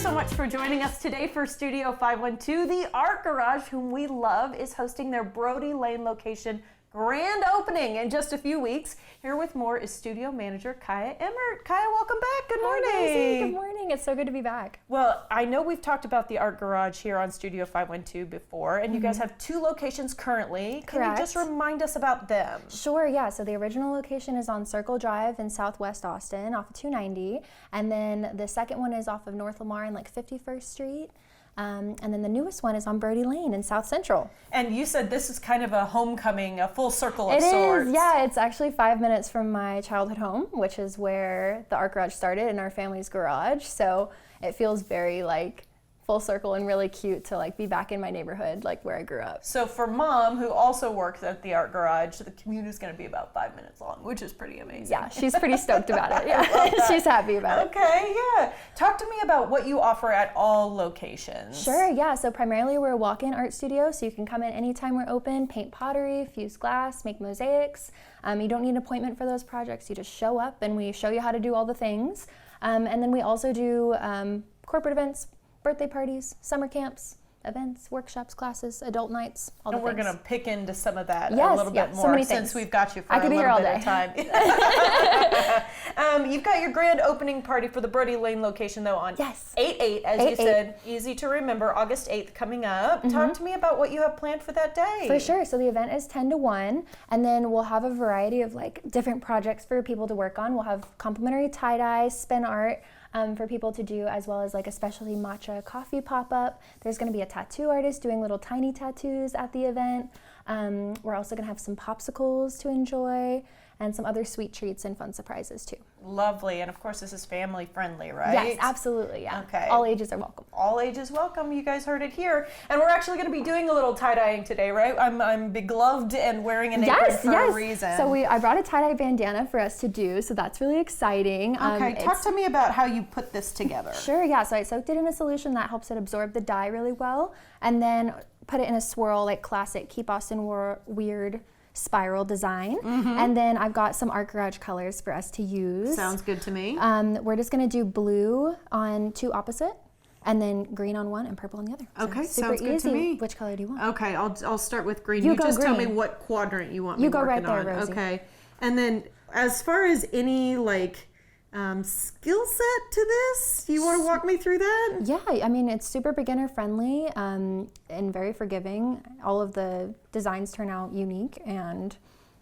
so much for joining us today for Studio 512. The Art Garage, whom we love, is hosting their Brody Lane location grand opening in just a few weeks. Here with more is studio manager Kaya Emmert. Kaya, welcome back. Good morning. Hi, Rosie. Good morning. It's so good to be back. Well, I know we've talked about the Art Garage here on Studio 512 before, and you guys have 2 locations currently. Can you just remind us about them? Sure, yeah. So the original location is on Circle Drive in Southwest Austin off of 290. And then the second one is off of North Lamar in like 51st Street. And then the newest one is on Brody Lane in South Central. And you said this is kind of a homecoming, a full circle of sorts. It is, yeah. It's actually 5 minutes from my childhood home, which is where the Art Garage started, in our family's garage. So it feels very like full circle and really cute to like be back in my neighborhood, like where I grew up. So for Mom, who also works at the Art Garage, the commute is going to be about 5 minutes long, which is pretty amazing. Yeah, she's pretty stoked about it. Yeah, she's happy about it. Okay, yeah. Talk to me about what you offer at all locations. Sure, yeah. So primarily we're a walk-in art studio, so you can come in anytime we're open, paint pottery, fuse glass, make mosaics. You don't need an appointment for those projects. You just show up and we show you how to do all the things. And then we also do corporate events, birthday parties, summer camps, events, workshops, classes, adult nights, all the things. And we're going to pick into some of that yes, a little bit more since we've got you for a little bit of time. You've got your grand opening party for the Brody Lane location, though, on 8/8, as you said. Easy to remember, August 8th coming up. Talk to me about what you have planned for that day. For sure. So the event is 10 to 1, and then we'll have a variety of like different projects for people to work on. We'll have complimentary tie-dye, spin art, for people to do, as well as like a specialty matcha coffee pop-up. There's going to be a tattoo artist doing little tiny tattoos at the event. We're also going to have some popsicles to enjoy and some other sweet treats and fun surprises too. Lovely. And of course this is family friendly, right? Yes, absolutely, yeah. Okay. All ages are welcome. All ages welcome. You guys heard it here. And we're actually going to be doing a little tie-dyeing today, right? I'm begloved and wearing an apron for a reason. So I brought a tie-dye bandana for us to do, so that's really exciting. Okay, talk to me about how you put this together. Sure, yeah. So I soaked it in a solution that helps it absorb the dye really well, and then put it in a swirl, like classic Keep Austin Weird spiral design. And then I've got some Art Garage colors for us to use. Sounds good to me. We're just going to do blue on 2 opposite, and then green on 1 and purple on the other. Okay, so sounds good to me. Which color do you want? Okay, I'll start with green. You just tell me what quadrant you want me working on. You go right there, Rosie. Okay, and then as far as any like skill set to this, you want to walk me through that? Yeah, I mean, it's super beginner friendly and very forgiving. All of the designs turn out unique, and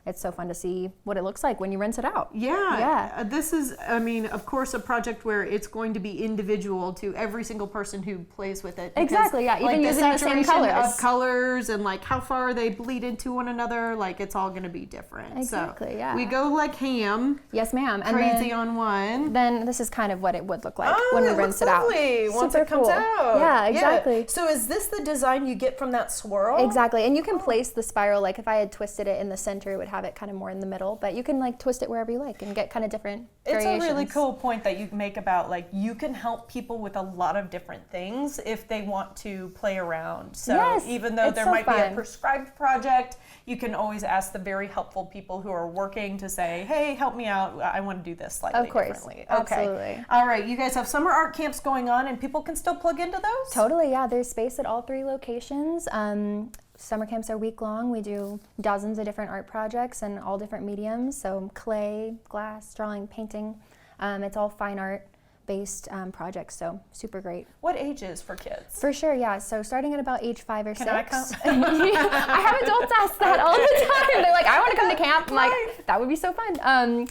it's so fun to see what it looks like when you rinse it out. Yeah. This is, I mean, of course, a project where it's going to be individual to every single person who plays with it. Exactly, yeah. Like even using the same colors. Of colors and like how far they bleed into one another, like it's all going to be different. Exactly, yeah. We go like ham. Yes, ma'am. And crazy on one. Then this is kind of what it would look like when we rinse it out. Once it comes out. Yeah, exactly. Yeah. So is this the design you get from that swirl? Exactly, and you can place the spiral, like if I had twisted it in the center, it would have it kind of more in the middle, but you can like twist it wherever you like and get kind of different variations. It's a really cool point that you make about like you can help people with a lot of different things if they want to play around. So even though there might be a prescribed project, you can always ask the very helpful people who are working to say, hey, help me out. I want to do this slightly differently. Okay. Absolutely. All right. You guys have summer art camps going on and people can still plug into those? Totally, yeah. There's space at all 3 locations. Summer camps are week-long. We do dozens of different art projects and all different mediums, so clay, glass, drawing, painting. It's all fine art-based projects, so super great. What ages for kids? For sure, yeah. So starting at about age 5 or 6. Can I come? I have adults ask that all the time. They're like, I want to come to camp. I'm like, that would be so fun.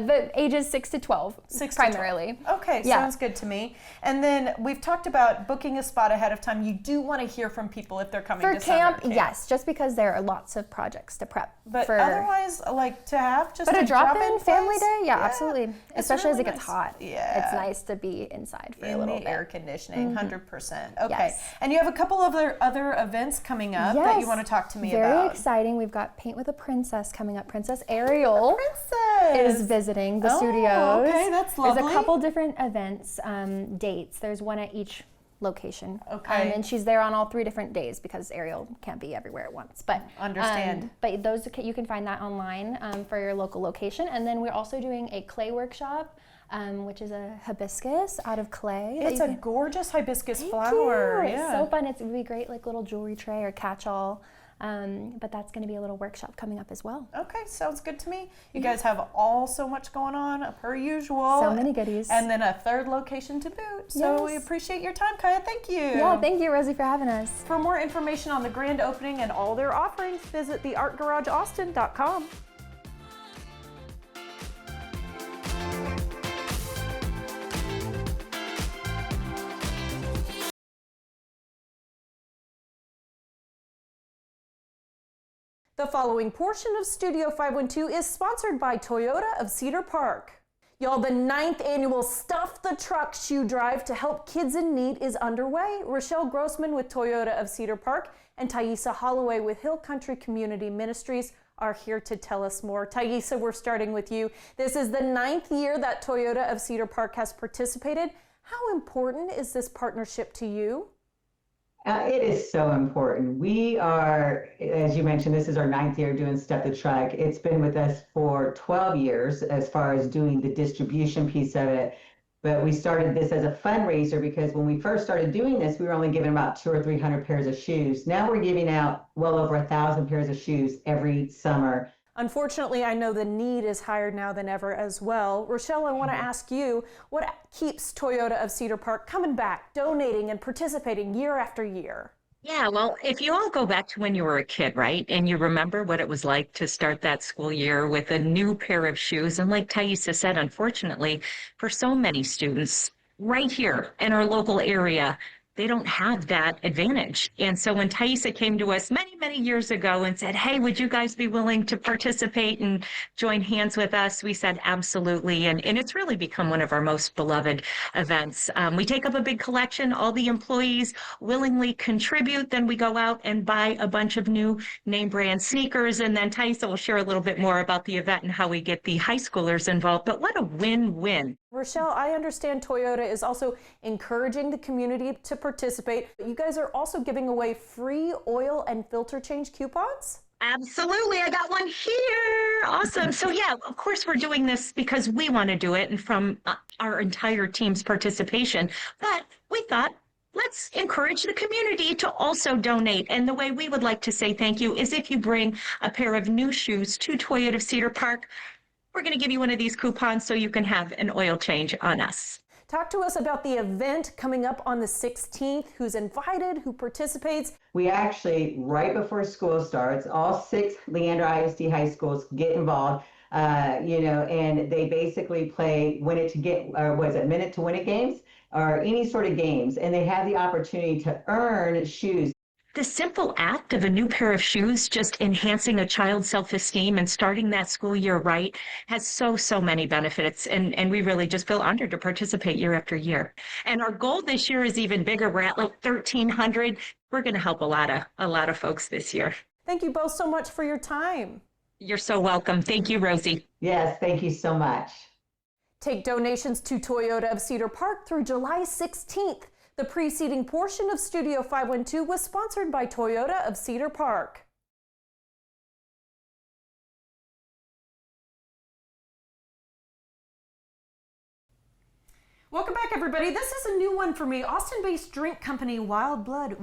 But ages 6 to 12, primarily. Okay, sounds good to me. And then we've talked about booking a spot ahead of time. You do want to hear from people if they're coming to summer camp. Yes, just because there are lots of projects to prep. But otherwise, like to have just a drop-in family day, absolutely. Especially really as it gets hot. Yeah, it's nice to be inside for a little bit. In the air conditioning, 100%. Okay, and you have a couple of other events coming up that you want to talk to me about. Very exciting. We've got Paint with a Princess coming up. Princess Ariel is visiting the studios. Okay, that's lovely. There's a couple different events, dates. There's one at each location. Okay. And she's there on all 3 different days because Ariel can't be everywhere at once. But understand. But those you can find that online for your local location. And then we're also doing a clay workshop which is a hibiscus out of clay. It's a gorgeous hibiscus flower. It's so fun. It would be great, like little jewelry tray or catch-all. But that's going to be a little workshop coming up as well. Okay, sounds good to me. You guys have all so much going on, per usual. So many goodies. And then a third location to boot. So we appreciate your time, Kaya. Thank you. Yeah, thank you, Rosie, for having us. For more information on the grand opening and all their offerings, visit theartgarageaustin.com. The following portion of Studio 512 is sponsored by Toyota of Cedar Park. Y'all, the 9th annual Stuff the Truck shoe drive to help kids in need is underway. Rochelle Grossman with Toyota of Cedar Park and Thaisa Holloway with Hill Country Community Ministries are here to tell us more. Thaisa, we're starting with you. This is the 9th year that Toyota of Cedar Park has participated. How important is this partnership to you? It is so important. We are, as you mentioned, this is our 9th year doing Stuff the Truck. It's been with us for 12 years as far as doing the distribution piece of it. But we started this as a fundraiser because when we first started doing this, we were only giving about 200 or 300 pairs of shoes. Now we're giving out well over 1,000 pairs of shoes every summer. Unfortunately, I know the need is higher now than ever as well. Rochelle, I want to ask you, what keeps Toyota of Cedar Park coming back, donating and participating year after year? Yeah, well, if you all go back to when you were a kid, right, and you remember what it was like to start that school year with a new pair of shoes, and like Thaisa said, unfortunately, for so many students right here in our local area, they don't have that advantage. And so when Thaisa came to us many, many years ago and said, hey, would you guys be willing to participate and join hands with us? We said, absolutely. And it's really become one of our most beloved events. We take up a big collection. All the employees willingly contribute. Then we go out and buy a bunch of new name brand sneakers. And then Thaisa will share a little bit more about the event and how we get the high schoolers involved. But what a win-win. Rochelle, I understand Toyota is also encouraging the community to participate. You guys are also giving away free oil and filter change coupons? Absolutely. I got one here. Awesome. So yeah, of course we're doing this because we want to do it and from our entire team's participation. But we thought, let's encourage the community to also donate. And the way we would like to say thank you is if you bring a pair of new shoes to Toyota of Cedar Park, we're going to give you one of these coupons so you can have an oil change on us. Talk to us about the event coming up on the 16th. Who's invited? Who participates? We actually, right before school starts, all 6 Leander ISD high schools get involved, and they basically play minute to win it games or any sort of games. And they have the opportunity to earn shoes. The simple act of a new pair of shoes just enhancing a child's self-esteem and starting that school year right has so many benefits. And we really just feel honored to participate year after year. And our goal this year is even bigger. We're at like 1,300. We're going to help a lot of folks this year. Thank you both so much for your time. You're so welcome. Thank you, Rosie. Yes, thank you so much. Take donations to Toyota of Cedar Park through July 16th. The preceding portion of Studio 512 was sponsored by Toyota of Cedar Park. Welcome back, everybody. This is a new one for me. Austin-based drink company Wild Blood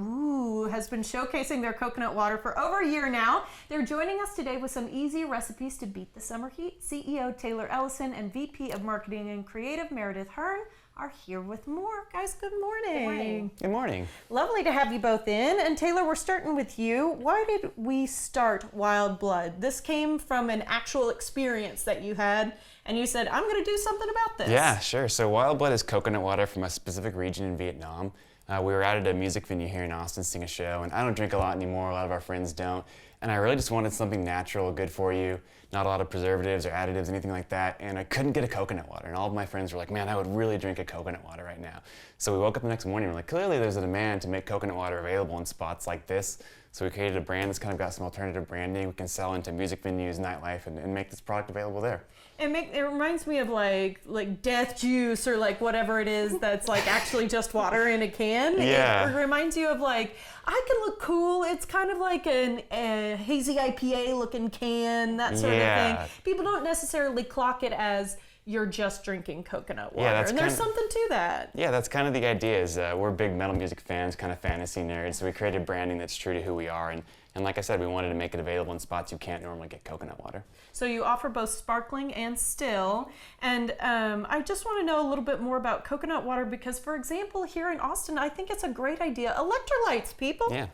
has been showcasing their coconut water for over a year now. They're joining us today with some easy recipes to beat the summer heat. CEO Taylor Ellison and VP of Marketing and Creative Meredith Hearn are here with more. Guys, good morning. Good morning. Good morning. Lovely to have you both in. And Taylor, we're starting with you. Why did we start Wild Blood? This came from an actual experience that you had, and you said, I'm going to do something about this. Yeah, sure. So Wild Blood is coconut water from a specific region in Vietnam. We were out at a music venue here in Austin to sing a show, and I don't drink a lot anymore. A lot of our friends don't. And I really just wanted something natural, good for you, not a lot of preservatives or additives, anything like that. And I couldn't get a coconut water. And all of my friends were like, man, I would really drink a coconut water right now. So we woke up the next morning and we're like, clearly there's a demand to make coconut water available in spots like this. So we created a brand that's kind of got some alternative branding. We can sell into music venues, nightlife, and make this product available there. It reminds me of like Death Juice or like whatever it is that's like actually just water in a can. Yeah. It reminds you of like, I can look cool. It's kind of like a hazy IPA looking can, that sort of thing. People don't necessarily clock it as, you're just drinking coconut water. Yeah, and there's something to that. Yeah, that's kind of the idea is we're big metal music fans, kind of fantasy nerds, so we created branding that's true to who we are. And like I said, we wanted to make it available in spots you can't normally get coconut water. So you offer both sparkling and still. And I just want to know a little bit more about coconut water because, for example, here in Austin, I think it's a great idea. Electrolytes, people. Yeah.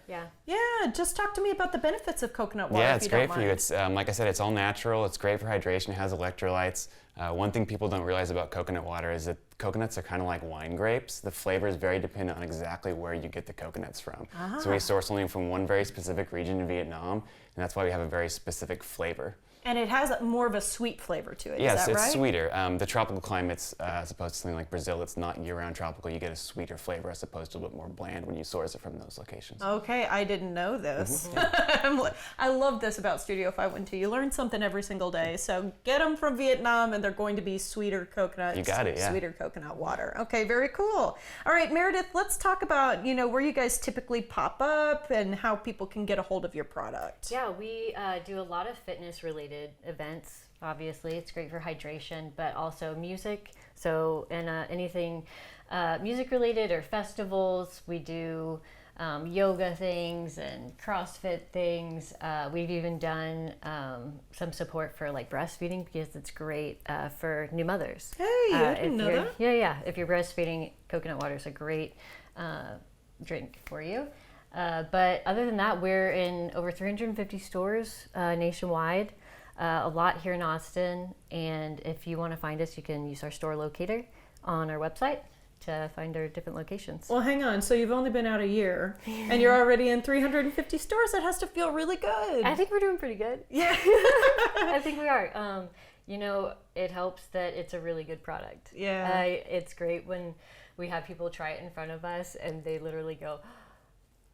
Yeah, just talk to me about the benefits of coconut water. Yeah, if it's you great don't for you. mind. It's like I said, it's all natural. It's great for hydration. It has electrolytes. One thing people don't realize about coconut water is that coconuts are kind of like wine grapes. The flavor is very dependent on exactly where you get the coconuts from. So we source only from one very specific region in Vietnam, and that's why we have a very specific flavor. And it has more of a sweet flavor to it, Yes, is that right? it's sweeter. The tropical climates, as opposed to something like Brazil that's not year-round tropical, you get a sweeter flavor as opposed to a bit more bland when you source it from those locations. Okay, I didn't know this. I love this about Studio 512. You learn something every single day. So get them from Vietnam and they're going to be sweeter coconuts. You got it, yeah. Sweeter coconut water. Okay, very cool. All right, Meredith, let's talk about, where you guys typically pop up and how people can get a hold of your product. Yeah, we do a lot of fitness-related events. Obviously, it's great for hydration, but also music. So, and anything music-related or festivals, we do yoga things and CrossFit things. We've even done some support for like breastfeeding because it's great for new mothers. Hey, I didn't know that. Yeah. If you're breastfeeding, coconut water is a great drink for you. But other than that, we're in over 350 stores nationwide, a lot here in Austin. And if you want to find us, you can use our store locator on our website to find our different locations. Well, hang on. So you've only been out a year and you're already in 350 stores. That has to feel really good. I think we're doing pretty good. Yeah. I think we are. It helps that it's a really good product. Yeah. It's great when we have people try it in front of us and they literally go,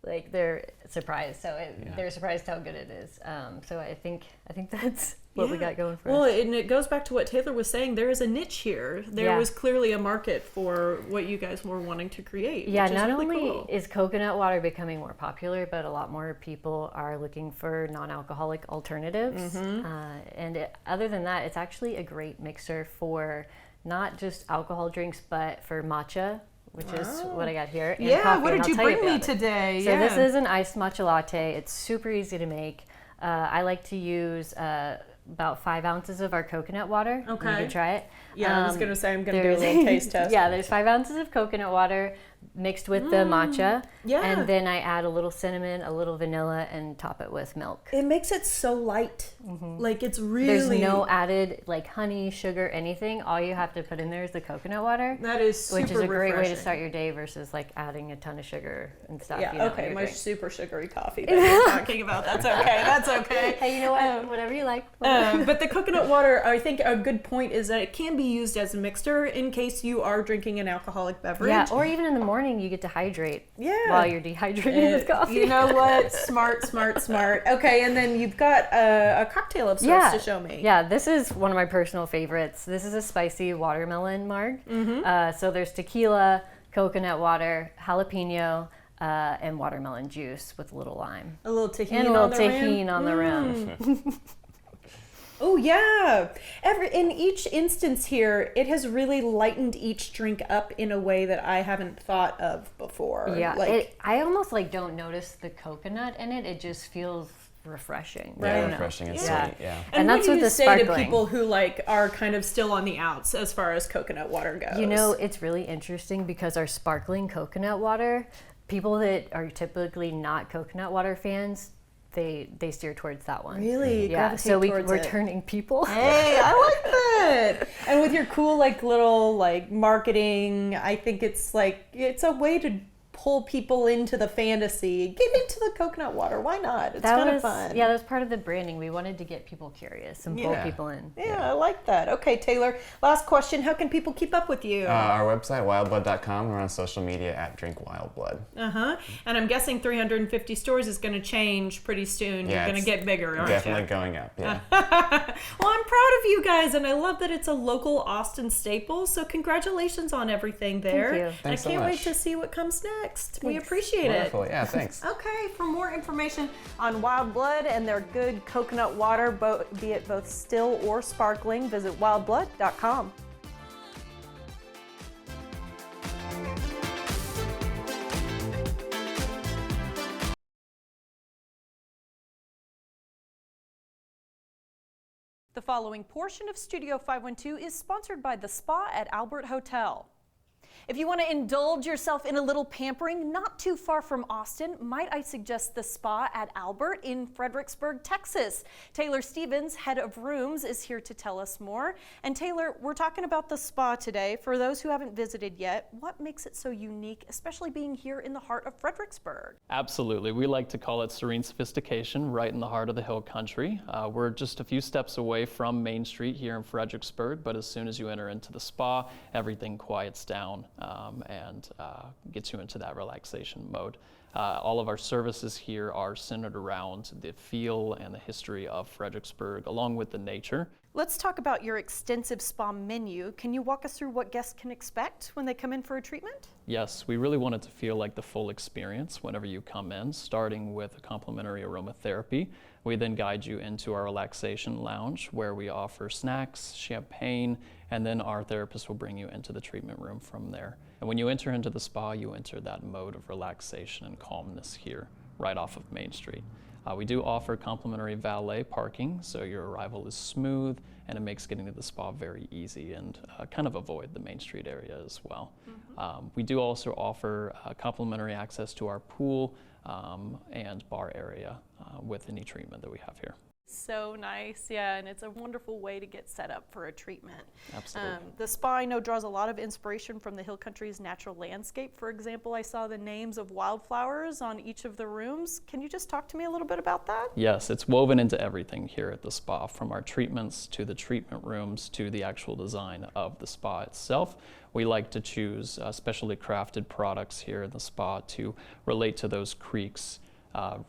like they're surprised. So they're surprised how good it is. So I think that's what we got going for us. Well, and it goes back to what Taylor was saying. There is a niche here. There was clearly a market for what you guys were wanting to create. Yeah, which is not really only cool. is coconut water becoming more popular, but a lot more people are looking for non-alcoholic alternatives. Other than that, it's actually a great mixer for not just alcohol drinks, but for matcha, which is what I got here. And coffee, what and did I'll you tell bring me about it. today? So this is an iced matcha latte. It's super easy to make. I like to use about 5 ounces of our coconut water. Okay. You can try it. I was going to say I'm going to do a little taste test. Yeah, there's 5 ounces of coconut water mixed with the matcha. Yeah. And then I add a little cinnamon, a little vanilla, and top it with milk. It makes it so light. Like it's really... There's no added like honey, sugar, anything. All you have to put in there is the coconut water. That is super which is a great way to refreshing. start your day versus like adding a ton of sugar and stuff. Yeah, in okay, your my drink. super sugary coffee that you're talking about. That's okay, that's okay. Hey, you know what? Whatever you like. But the coconut water, I think a good point is that it can be used as a mixer in case you are drinking an alcoholic beverage. Yeah, or even in the morning you get to hydrate while you're dehydrating with coffee. You know what? Smart. Okay, and then you've got a cocktail of sorts to show me. Yeah, this is one of my personal favorites. This is a spicy watermelon marg. So there's tequila, coconut water, jalapeno, and watermelon juice with a little lime. A little tahini And a little tahini on the rim. Oh yeah. In each instance here, it has really lightened each drink up in a way that I haven't thought of before. Yeah, Like, I almost like don't notice the coconut in it. It just feels refreshing. Yeah, I don't know. refreshing and Yeah. sweet, yeah. and that's what with do you the say sparkling. to people who like are kind of still on the outs as far as coconut water goes? You know, it's really interesting because our sparkling coconut water, people that are typically not coconut water fans, they steer towards that one. Really? Yeah. Gravitate So towards we're it. turning people. Hey, I like that. And with your cool like little like marketing, I think it's a way to pull people into the fantasy. Get into the coconut water. Why not? It's kind of fun. Yeah, that's part of the branding. We wanted to get people curious and pull Yeah. people in. Yeah, I like that. Okay, Taylor, last question. How can people keep up with you? Our website, wildblood.com. We're on social media at DrinkWildBlood. And I'm guessing 350 stores is going to change pretty soon. Yeah, You're going to it's get bigger, aren't Definitely you? going up, yeah. Well, I'm proud of you guys, and I love that it's a local Austin staple. So congratulations on everything there. you. And Thanks I so can't wait much. to see what comes next. We Thanks. appreciate it. Wonderful, yeah, thanks. Okay, for more information on Wild Blood and their good coconut water, be it both still or sparkling, visit wildblood.com. The following portion of Studio 512 is sponsored by the Spa at Albert Hotel. If you want to indulge yourself in a little pampering not too far from Austin, might I suggest the Spa at Albert in Fredericksburg, Texas. Taylor Stevens, head of rooms, is here to tell us more. And Taylor, we're talking about the spa today. For those who haven't visited yet, what makes it so unique, especially being here in the heart of Fredericksburg? Absolutely. We like to call it serene sophistication, right in the heart of the hill country. We're just a few steps away from Main Street here in Fredericksburg, but as soon as you enter into the spa, everything quiets down and gets you into that relaxation mode. All of our services here are centered around the feel and the history of Fredericksburg, along with the nature. Let's talk about your extensive spa menu. Can you walk us through what guests can expect when they come in for a treatment? Yes, we really want it to feel like the full experience whenever you come in, starting with a complimentary aromatherapy. We then guide you into our relaxation lounge where we offer snacks, champagne, and then our therapist will bring you into the treatment room from there. And when you enter into the spa, you enter that mode of relaxation and calmness here, right off of Main Street. We do offer complimentary valet parking, so your arrival is smooth and it makes getting to the spa very easy, and kind of avoid the Main Street area as well. We do also offer complimentary access to our pool and bar area with any treatment that we have here. So nice, yeah, and it's a wonderful way to get set up for a treatment. Absolutely. The spa, I know, draws a lot of inspiration from the Hill Country's natural landscape. For example, I saw the names of wildflowers on each of the rooms. Can you just talk to me a little bit about that? Yes, it's woven into everything here at the spa, from our treatments to the treatment rooms to the actual design of the spa itself. We like to choose specially crafted products here in the spa to relate to those creeks,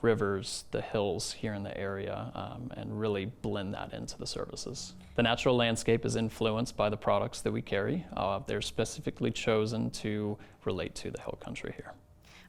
rivers, the hills here in the area, and really blend that into the services. The natural landscape is influenced by the products that we carry. They're specifically chosen to relate to the hill country here.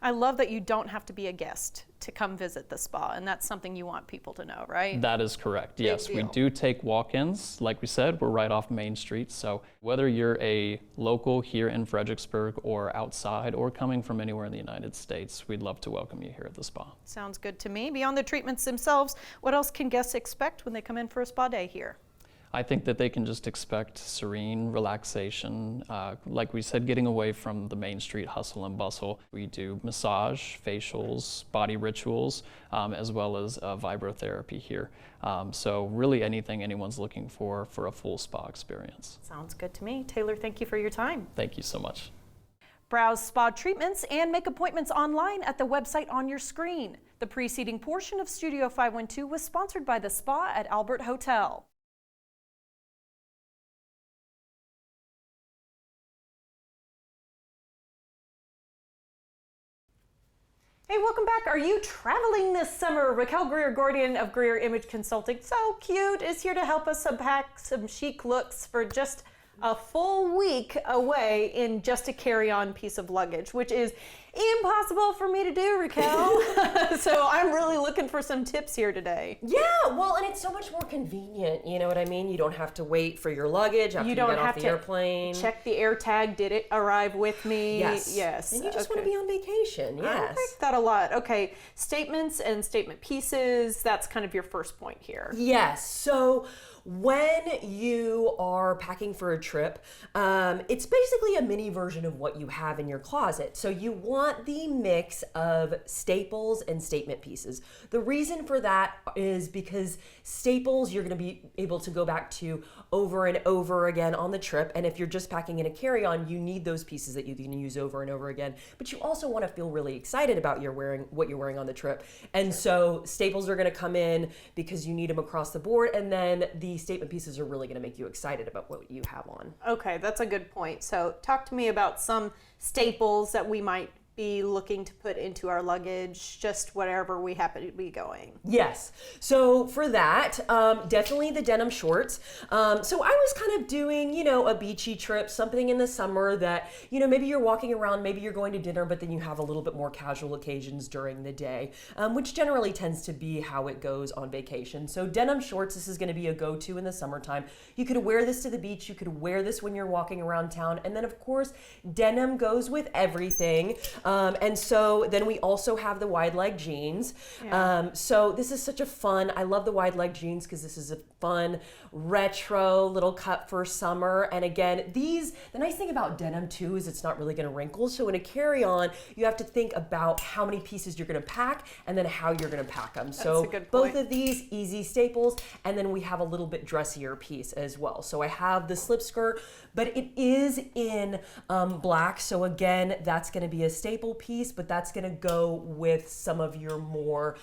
I love that you don't have to be a guest to come visit the spa, and that's something you want people to know, right? That is correct. Yes, we do take walk-ins. Like we said, we're right off Main Street, so whether you're a local here in Fredericksburg or outside or coming from anywhere in the United States, we'd love to welcome you here at the spa. Sounds good to me. Beyond the treatments themselves, what else can guests expect when they come in for a spa day here? I think that they can just expect serene relaxation. Like we said, getting away from the Main Street hustle and bustle. We do massage, facials, body rituals, as well as vibrotherapy here. So really anything anyone's looking for a full spa experience. Sounds good to me. Taylor, thank you for your time. Thank you so much. Browse spa treatments and make appointments online at the website on your screen. The preceding portion of Studio 512 was sponsored by the Spa at Albert Hotel. Hey, welcome back. Are you traveling this summer? Raquel Greer-Gordian of Greer Image Consulting, so cute, is here to help us unpack some chic looks for just a full week away in just a carry-on piece of luggage, which is impossible for me to do, Raquel. So I'm really looking for some tips here today. Yeah, well, and it's so much more convenient, you know what I mean? You don't have to wait for your luggage after you get off the airplane. Check the air tag, did it arrive with me? Yes. Yes. And you just want to be on vacation, yes. I like that a lot. Okay, statements and statement pieces, that's kind of your first point here. Yes, so when you are packing for a trip, it's basically a mini version of what you have in your closet. So you want the mix of staples and statement pieces. The reason for that is because staples you're going to be able to go back to over and over again on the trip. And if you're just packing in a carry-on, you need those pieces that you can use over and over again. But you also want to feel really excited about what you're wearing on the trip. And so staples are going to come in because you need them across the board. And then the statement pieces are really going to make you excited about what you have on. Okay, that's a good point. So talk to me about some staples that we might be looking to put into our luggage, just wherever we happen to be going. Yes. So for that, definitely the denim shorts. So I was kind of doing, a beachy trip, something in the summer that, maybe you're walking around, maybe you're going to dinner, but then you have a little bit more casual occasions during the day, which generally tends to be how it goes on vacation. So denim shorts, this is going to be a go-to in the summertime. You could wear this to the beach. You could wear this when you're walking around town. And then of course, denim goes with everything. And so then we also have the wide leg jeans. So this is such a fun, I love the wide leg jeans because this is a fun retro little cut for summer. And again, the nice thing about denim too is it's not really going to wrinkle. So in a carry-on, you have to think about how many pieces you're going to pack and then how you're going to pack them. So both of these easy staples, and then we have a little bit dressier piece as well. So I have the slip skirt, but it is in black. So again, that's going to be a staple piece, but that's going to go with some of your more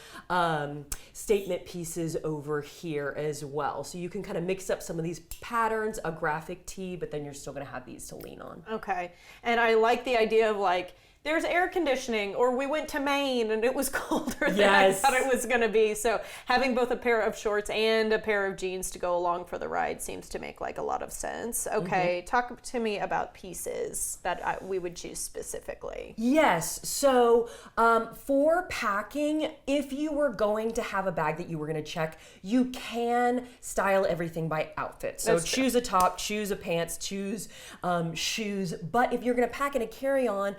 statement pieces over here as well. So you can kind of mix up some of these patterns, a graphic tee, but then you're still going to have these to lean on. Okay. And I like the idea of like, there's air conditioning, or we went to Maine and it was colder than I thought it was going to be. So having both a pair of shorts and a pair of jeans to go along for the ride seems to make like a lot of sense. Okay, talk to me about pieces that we would choose specifically. Yes, so for packing, if you were going to have a bag that you were going to check, you can style everything by outfit. So choose a top, choose a pants, choose shoes. But if you're going to pack in a carry-on,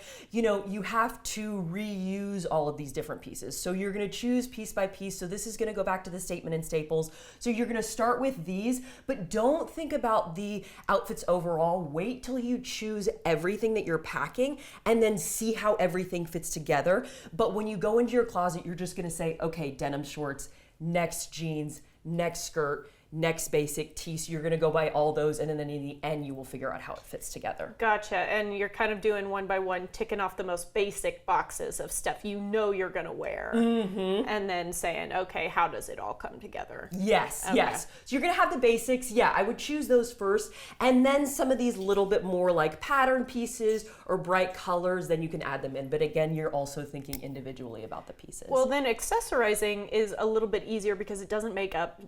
you have to reuse all of these different pieces. So you're going to choose piece by piece. So this is going to go back to the statement and staples. So you're going to start with these, but don't think about the outfits overall. Wait till you choose everything that you're packing and then see how everything fits together. But when you go into your closet, you're just going to say, okay, denim shorts, next jeans, next skirt, next basic tee. So you're going to go by all those, and then in the end you will figure out how it fits together. Gotcha. And you're kind of doing one by one, ticking off the most basic boxes of stuff you're going to wear, and then saying, okay, how does it all come together? Yes. So you're going to have the basics. Yeah, I would choose those first, and then some of these little bit more like pattern pieces or bright colors, then you can add them in. But again, you're also thinking individually about the pieces. Well, then accessorizing is a little bit easier because it doesn't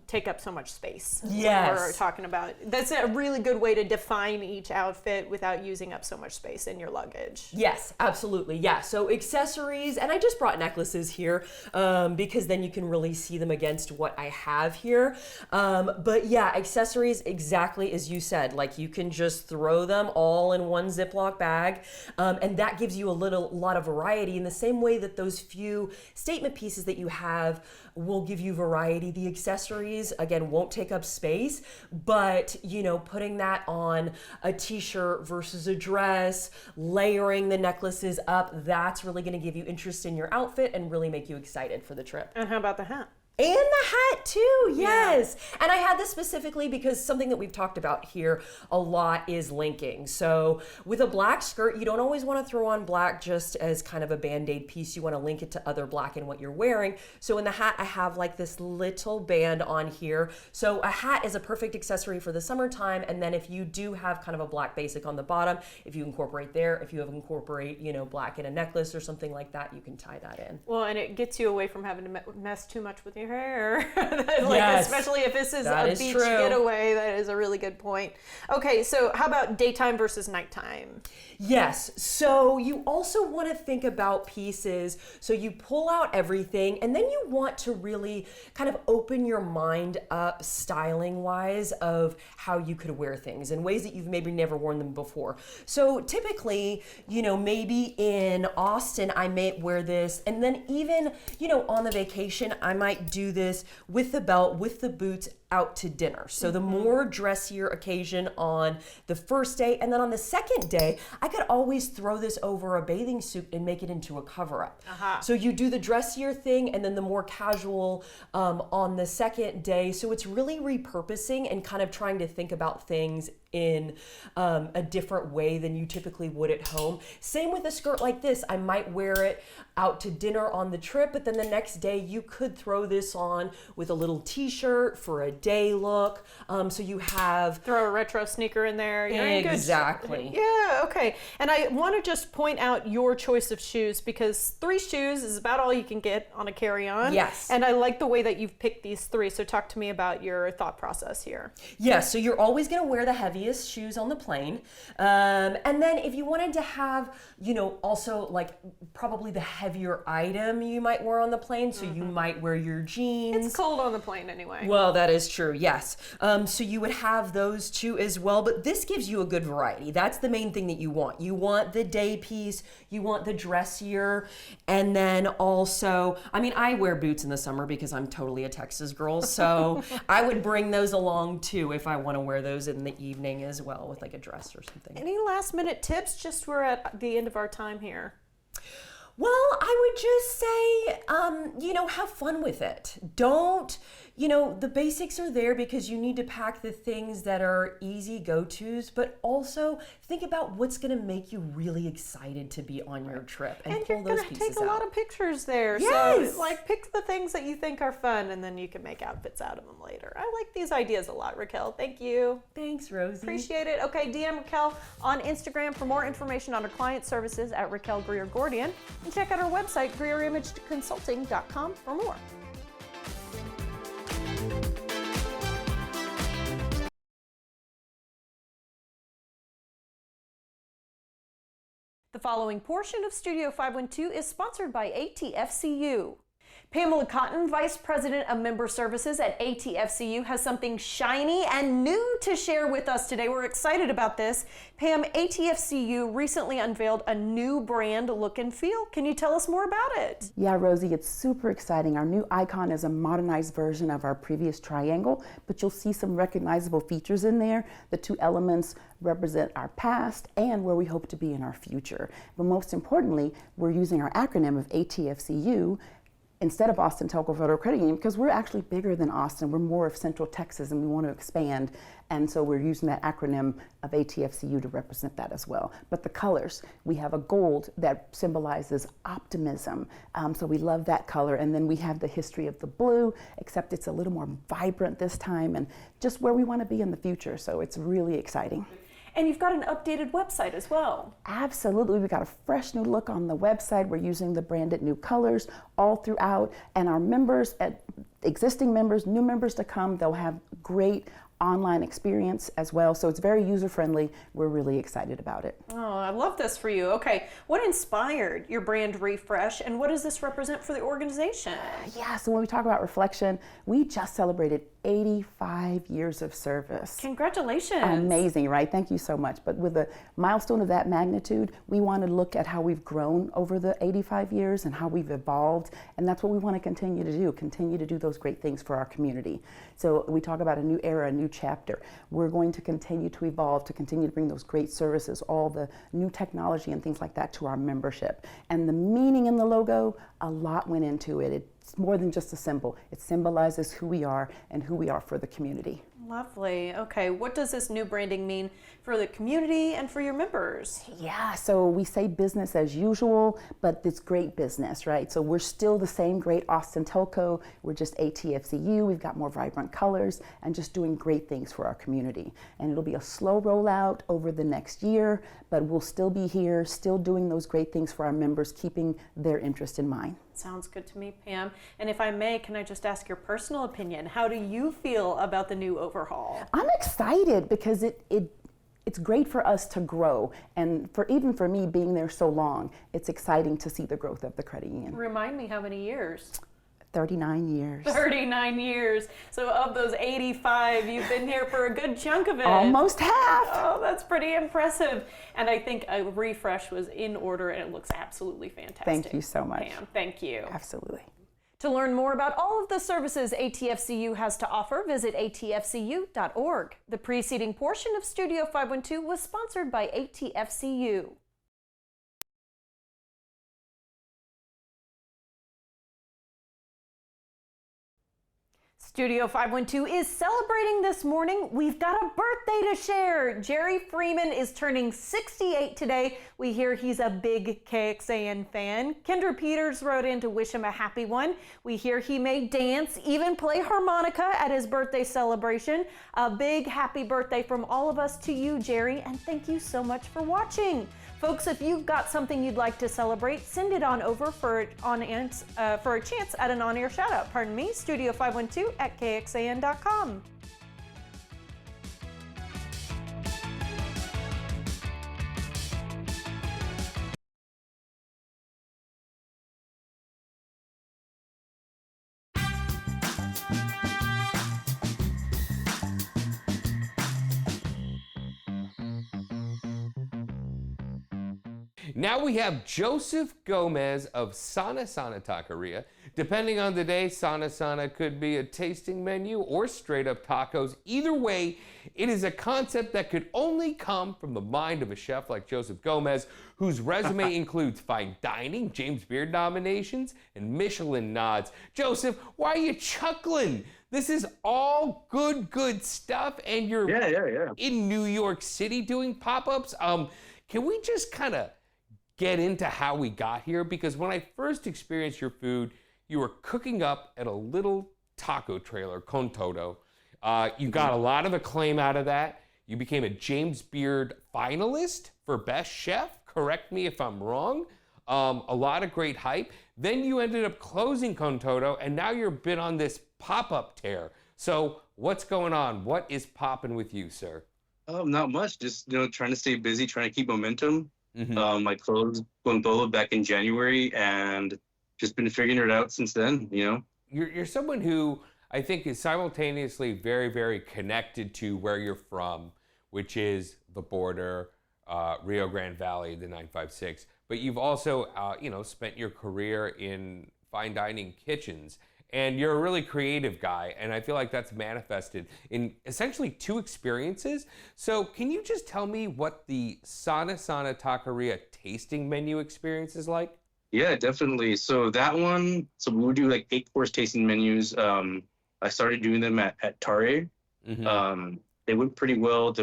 take up so much space. Yes. We're talking about. That's a really good way to define each outfit without using up so much space in your luggage. Yes, absolutely. Yeah. So accessories, and I just brought necklaces here because then you can really see them against what I have here. But yeah, accessories, exactly as you said, like you can just throw them all in one Ziploc bag, and that gives you a lot of variety in the same way that those few statement pieces that you have will give you variety. The accessories, again, won't take up space, but putting that on a t-shirt versus a dress, layering the necklaces up, that's really going to give you interest in your outfit and really make you excited for the trip. And how about the hat? And the hat too, yes. Yeah. And I had this specifically because something that we've talked about here a lot is linking. So with a black skirt, you don't always want to throw on black just as kind of a band-aid piece. You want to link it to other black in what you're wearing. So in the hat, I have like this little band on here. So a hat is a perfect accessory for the summertime. And then if you do have kind of a black basic on the bottom, if you incorporate there, if you have incorporate, black in a necklace or something like that, you can tie that in. Well, and it gets you away from having to mess too much with your hair. Yes. Especially if this is a beach getaway, that is a really good point. Okay, so how about daytime versus nighttime? Yes, so you also want to think about pieces. So you pull out everything, and then you want to really kind of open your mind up styling wise of how you could wear things in ways that you've maybe never worn them before. So typically, maybe in Austin, I may wear this, and then even, on the vacation, I might do this with the belt, with the boots, out to dinner. So the more dressier occasion on the first day, and then on the second day, I could always throw this over a bathing suit and make it into a cover-up. So you do the dressier thing and then the more casual on the second day. So it's really repurposing and kind of trying to think about things in a different way than you typically would at home. Same with a skirt like this. I might wear it out to dinner on the trip, but then the next day you could throw this on with a little t-shirt for a day look. So you have... Throw a retro sneaker in there. You're exactly. Yeah, okay. And I want to just point out your choice of shoes because 3 shoes is about all you can get on a carry-on. Yes. And I like the way that you've picked these 3. So talk to me about your thought process here. Yeah, so you're always going to wear the heaviest tiniest shoes on the plane. And then if you wanted to have, also like probably the heavier item you might wear on the plane, so you might wear your jeans. It's cold on the plane anyway. Well, that is true, yes. So you would have those two as well, but this gives you a good variety. That's the main thing that you want. You want the day piece, you want the dressier, and then also, I wear boots in the summer because I'm totally a Texas girl, so I would bring those along too if I want to wear those in the evening as well with like a dress or something. Any last minute tips? Just we're at the end of our time here. Well, I would just say, have fun with it. Don't, the basics are there because you need to pack the things that are easy go-tos, but also think about what's going to make you really excited to be on your trip and pull those pieces out. And you're going to take a lot of pictures there. Yes. So, pick the things that you think are fun, and then you can make outfits out of them later. I like these ideas a lot, Raquel. Thank you. Thanks, Rosie. Appreciate it. Okay, DM Raquel on Instagram for more information on her client services at Raquel Greer-Gordian. And check out our website, GreerImageConsulting.com, for more. The following portion of Studio 512 is sponsored by ATFCU. Pamela Cotton, Vice President of Member Services at ATFCU, has something shiny and new to share with us today. We're excited about this. Pam, ATFCU recently unveiled a new brand look and feel. Can you tell us more about it? Yeah, Rosie, it's super exciting. Our new icon is a modernized version of our previous triangle, but you'll see some recognizable features in there. The two elements represent our past and where we hope to be in our future. But most importantly, we're using our acronym of ATFCU instead of Austin Telco Federal Credit Union, because we're actually bigger than Austin. We're more of Central Texas and we want to expand. And so we're using that acronym of ATFCU to represent that as well. But the colors, we have a gold that symbolizes optimism. So we love that color. And then we have the history of the blue, except it's a little more vibrant this time and just where we want to be in the future. So it's really exciting. And you've got an updated website as well. Absolutely. We've got a fresh new look on the website. We're using the branded new colors all throughout. And our members, existing members, new members to come, they'll have great online experience as well. So it's very user-friendly. We're really excited about it. Oh, I love this for you. Okay, what inspired your brand refresh and what does this represent for the organization? Yeah, so when we talk about reflection, we just celebrated 85 years of service. Congratulations. Amazing, right? Thank you so much. But with a milestone of that magnitude, we want to look at how we've grown over the 85 years and how we've evolved. And that's what we want to continue to do those great things for our community. So we talk about a new era, a new chapter. We're going to continue to evolve, to continue to bring those great services, all the new technology and things like that to our membership. And the meaning in the logo, a lot went into it. It's more than just a symbol. It symbolizes who we are and who we are for the community. Lovely. Okay, what does this new branding mean for the community and for your members? Yeah, so we say business as usual, but it's great business, right? So we're still the same great Austin Telco. We're just ATFCU. We've got more vibrant colors and just doing great things for our community. And it'll be a slow rollout over the next year, but we'll still be here, still doing those great things for our members, keeping their interest in mind. Sounds good to me, Pam. And if I may, can I just ask your personal opinion? How do you feel about the new overhaul? I'm excited because it's great for us to grow. And even for me being there so long, it's exciting to see the growth of the credit union. Remind me how many years? 39 years. 39 years. So of those 85, you've been here for a good chunk of it. Almost half. Oh, that's pretty impressive. And I think a refresh was in order and it looks absolutely fantastic. Thank you so much. Pam, thank you. Absolutely. To learn more about all of the services ATFCU has to offer, visit atfcu.org. The preceding portion of Studio 512 was sponsored by ATFCU. Studio 512 is celebrating this morning. We've got a birthday to share. Jerry Freeman is turning 68 today. We hear he's a big KXAN fan. Kendra Peters wrote in to wish him a happy one. We hear he may dance, even play harmonica at his birthday celebration. A big happy birthday from all of us to you, Jerry, and thank you so much for watching. Folks, if you've got something you'd like to celebrate, send it on over for a chance at an on-air shout-out. Pardon me, Studio512 at KXAN.com. Now we have Joseph Gomez of Sana Sana Taqueria. Depending on the day, Sana Sana could be a tasting menu or straight up tacos. Either way, it is a concept that could only come from the mind of a chef like Joseph Gomez, whose resume includes fine dining, James Beard nominations, and Michelin nods. Joseph, why are you chuckling? This is all good stuff, and you're in New York City doing pop-ups. Can we just kind of get into how we got here? Because when I first experienced your food, you were cooking up at a little taco trailer, Con Todo. You got a lot of acclaim out of that. You became a James Beard finalist for Best Chef. Correct me if I'm wrong. A lot of great hype. Then you ended up closing Con Todo, and now you've been on this pop-up tear. So what's going on? What is popping with you, sir? Oh, not much. Just trying to stay busy, trying to keep momentum. I closed Con Todo back in January, and just been figuring it out since then. You're someone who I think is simultaneously very, very connected to where you're from, which is the border, Rio Grande Valley, the 956. But you've also, spent your career in fine dining kitchens. And you're a really creative guy, and I feel like that's manifested in essentially 2 experiences. So can you just tell me what the Sana Sana Taqueria tasting menu experience is like? Yeah, definitely. So that one, we would do like 8-course tasting menus. I started doing them at Tare. They went pretty well.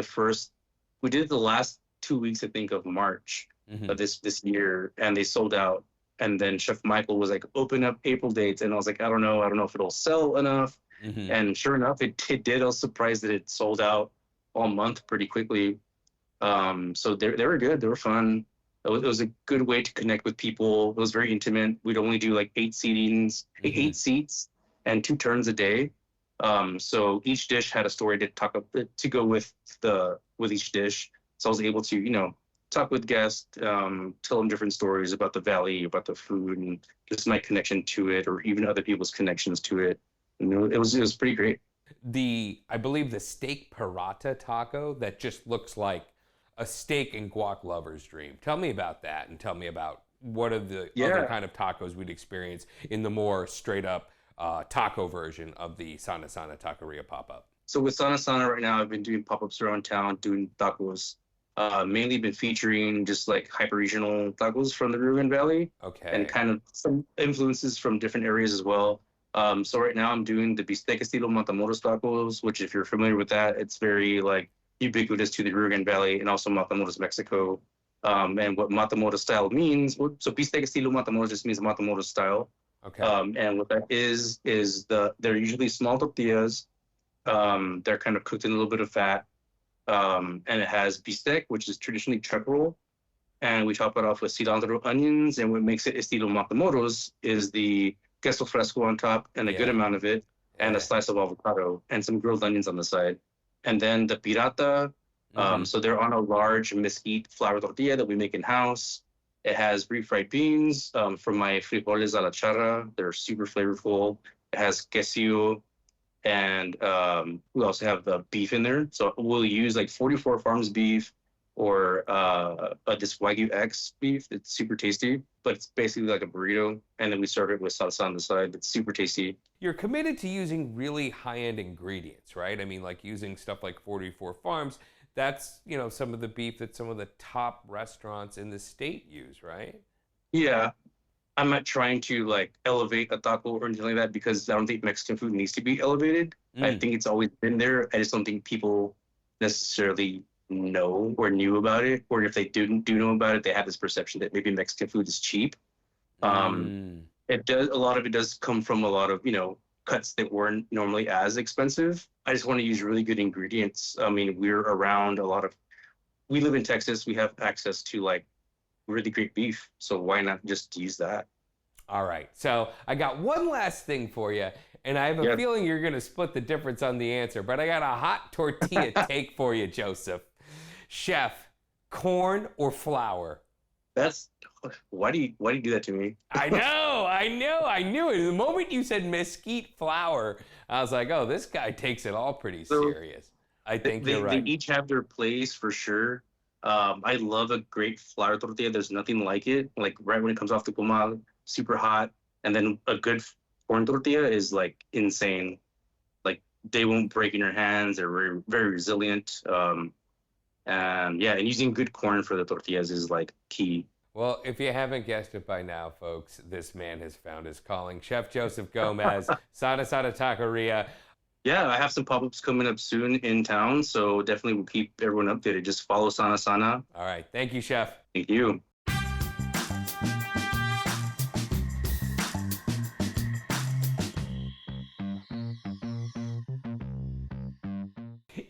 We did it the last 2 weeks, I think, of March of this year, and they sold out. And then Chef Michael was like, open up April dates. And I was like, I don't know if it'll sell enough. And sure enough, it did. I was surprised that it sold out all month pretty quickly. So they were good. They were fun. It was a good way to connect with people. It was very intimate. We'd only do like 8 seats and 2 turns a day. So each dish had a story to go with each dish. So I was able to, talk with guests, tell them different stories about the valley, about the food, and just my connection to it, or even other people's connections to it. It was pretty great. I believe the steak paratha taco that just looks like a steak and guac lover's dream. Tell me about that, and tell me about what are the other kind of tacos we'd experience in the more straight up taco version of the Sana Sana Taqueria pop-up. So with Sana Sana right now, I've been doing pop-ups around town, doing tacos. Mainly been featuring just like hyper-regional tacos from the Rio Grande Valley. Okay. And kind of some influences from different areas as well. So right now I'm doing the Bistec Estilo Matamoros tacos, which if you're familiar with that, it's very like ubiquitous to the Rio Grande Valley and also Matamoros, Mexico. And what Matamoros style means, so Bistec Estilo Matamoros just means Matamoros style. Okay. And what that is they're usually small tortillas. They're kind of cooked in a little bit of fat. And it has bistec, which is traditionally chuck roll, and we top it off with cilantro, onions, and what makes it estilo Matamoros is the queso fresco on top and a good amount of it, and a slice of avocado and some grilled onions on the side. And then the pirata, so they're on a large mesquite flour tortilla that we make in-house. It has refried beans from my frijoles a la charra. They're super flavorful. It has quesillo. And we also have the beef in there. So we'll use like 44 Farms beef or this Wagyu X beef. It's super tasty, but it's basically like a burrito. And then we serve it with salsa on the side. It's super tasty. You're committed to using really high-end ingredients, right? I mean, like using stuff like 44 Farms. That's, some of the beef that some of the top restaurants in the state use, right? Yeah. I'm not trying to like elevate a taco or anything like that because I don't think Mexican food needs to be elevated. I think it's always been there. I just don't think people necessarily know or knew about it, or if they do know about it, they have this perception that maybe Mexican food is cheap. It does. A lot of it does come from a lot of cuts that weren't normally as expensive. I just want to use really good ingredients. I mean, we're around we live in Texas. We have access to like really great beef, so why not just use that? All right, so I got one last thing for you, and I have a feeling you're going to split the difference on the answer, but I got a hot tortilla take for you, Joseph. Chef, corn or flour? Why do you do that to me? I knew it. The moment you said mesquite flour, I was like, oh, this guy takes it all pretty serious. I think you're right. They each have their place for sure. I love a great flour tortilla. There's nothing like it. Like right when it comes off the comal, super hot, and then a good corn tortilla is like insane. Like they won't break in your hands. They're very, very resilient. And yeah, and using good corn for the tortillas is like key. Well, if you haven't guessed it by now, folks, this man has found his calling. Chef Joseph Gomez, Sana Sana Taqueria. Yeah, I have some pop-ups coming up soon in town, so definitely we'll keep everyone updated. Just follow Sana Sana. All right. Thank you, Chef. Thank you.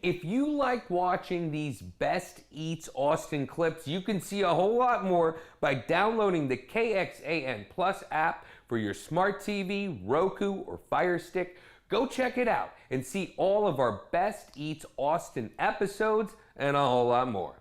If you like watching these Best Eats Austin clips, you can see a whole lot more by downloading the KXAN Plus app for your smart TV, Roku, or Fire Stick. Go check it out and see all of our Best Eats Austin episodes and a whole lot more.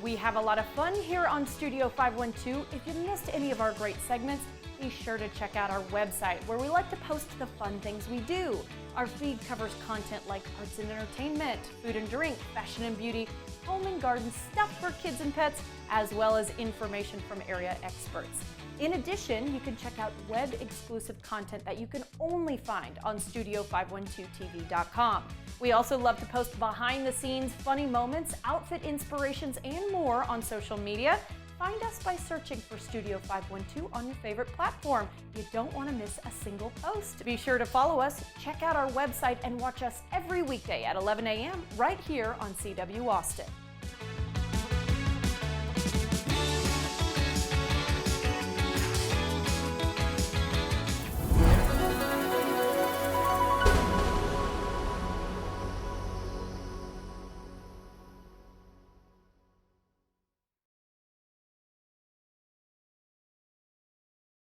We have a lot of fun here on Studio 512. If you missed any of our great segments, be sure to check out our website where we like to post the fun things we do. Our feed covers content like arts and entertainment, food and drink, fashion and beauty, home and garden, stuff for kids and pets, as well as information from area experts. In addition, you can check out web-exclusive content that you can only find on Studio512TV.com. We also love to post behind-the-scenes funny moments, outfit inspirations, and more on social media. Find us by searching for Studio 512 on your favorite platform. You don't want to miss a single post. Be sure to follow us, check out our website, and watch us every weekday at 11 a.m. right here on CW Austin.